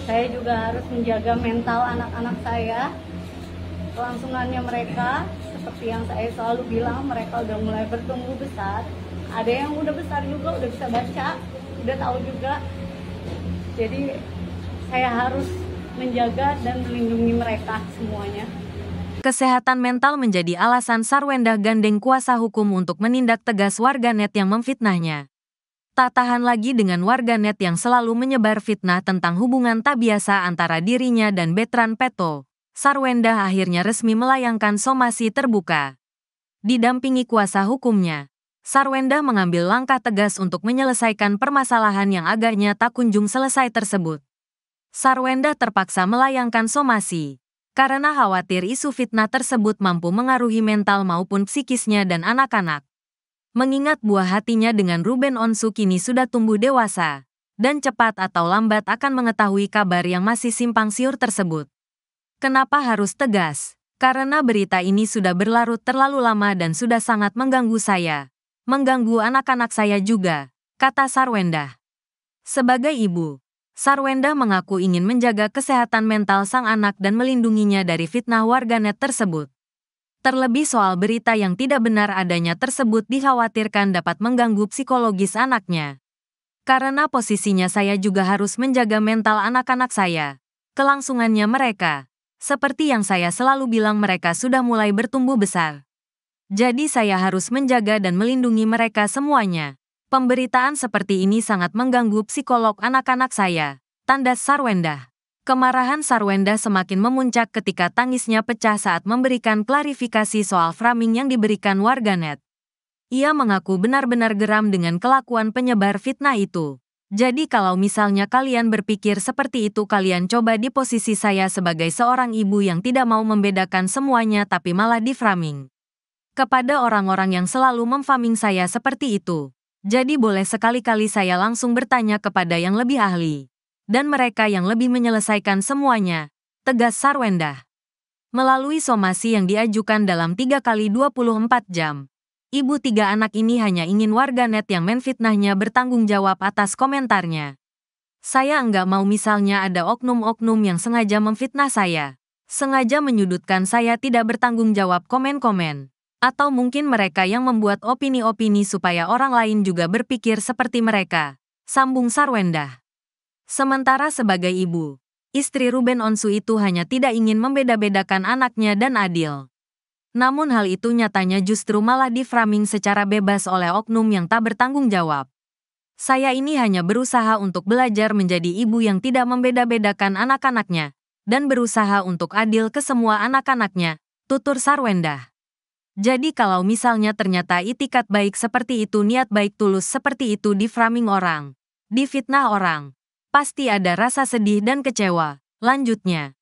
Saya juga harus menjaga mental anak-anak saya, kelangsungannya mereka. Seperti yang saya selalu bilang, mereka udah mulai bertumbuh besar. Ada yang udah besar juga, udah bisa baca, udah tahu juga. Jadi saya harus menjaga dan melindungi mereka semuanya. Kesehatan mental menjadi alasan Sarwendah gandeng kuasa hukum untuk menindak tegas warganet yang memfitnahnya. Tak tahan lagi dengan warganet yang selalu menyebar fitnah tentang hubungan tak biasa antara dirinya dan Bertrand Peto, Sarwendah akhirnya resmi melayangkan somasi terbuka. Didampingi kuasa hukumnya, Sarwendah mengambil langkah tegas untuk menyelesaikan permasalahan yang agaknya tak kunjung selesai tersebut. Sarwendah terpaksa melayangkan somasi karena khawatir isu fitnah tersebut mampu mengaruhi mental maupun psikisnya dan anak-anak. Mengingat buah hatinya dengan Ruben Onsu kini sudah tumbuh dewasa, dan cepat atau lambat akan mengetahui kabar yang masih simpang siur tersebut. Kenapa harus tegas? Karena berita ini sudah berlarut terlalu lama dan sudah sangat mengganggu saya. Mengganggu anak-anak saya juga, kata Sarwendah. Sebagai ibu, Sarwendah mengaku ingin menjaga kesehatan mental sang anak dan melindunginya dari fitnah warganet tersebut. Terlebih soal berita yang tidak benar adanya tersebut dikhawatirkan dapat mengganggu psikologis anaknya. Karena posisinya saya juga harus menjaga mental anak-anak saya, kelangsungannya mereka. Seperti yang saya selalu bilang, mereka sudah mulai bertumbuh besar. Jadi saya harus menjaga dan melindungi mereka semuanya. Pemberitaan seperti ini sangat mengganggu psikolog anak-anak saya, tandas Sarwendah. Kemarahan Sarwendah semakin memuncak ketika tangisnya pecah saat memberikan klarifikasi soal framing yang diberikan warganet. Ia mengaku benar-benar geram dengan kelakuan penyebar fitnah itu. Jadi kalau misalnya kalian berpikir seperti itu, kalian coba di posisi saya sebagai seorang ibu yang tidak mau membedakan semuanya tapi malah di-framing. Kepada orang-orang yang selalu memframing saya seperti itu. Jadi boleh sekali-kali saya langsung bertanya kepada yang lebih ahli. Dan mereka yang lebih menyelesaikan semuanya, tegas Sarwendah. Melalui somasi yang diajukan dalam 3 kali 24 jam, ibu 3 anak ini hanya ingin warganet yang menfitnahnya bertanggung jawab atas komentarnya. Saya enggak mau misalnya ada oknum-oknum yang sengaja memfitnah saya, sengaja menyudutkan saya, tidak bertanggung jawab komen-komen, atau mungkin mereka yang membuat opini-opini supaya orang lain juga berpikir seperti mereka, sambung Sarwendah. Sementara sebagai ibu, istri Ruben Onsu itu hanya tidak ingin membeda-bedakan anaknya dan adil. Namun hal itu nyatanya justru malah di-framing secara bebas oleh oknum yang tak bertanggung jawab. Saya ini hanya berusaha untuk belajar menjadi ibu yang tidak membeda-bedakan anak-anaknya, dan berusaha untuk adil ke semua anak-anaknya, tutur Sarwendah. Jadi kalau misalnya ternyata itikat baik seperti itu, niat baik tulus seperti itu di-framing orang, difitnah orang, pasti ada rasa sedih dan kecewa, lanjutnya.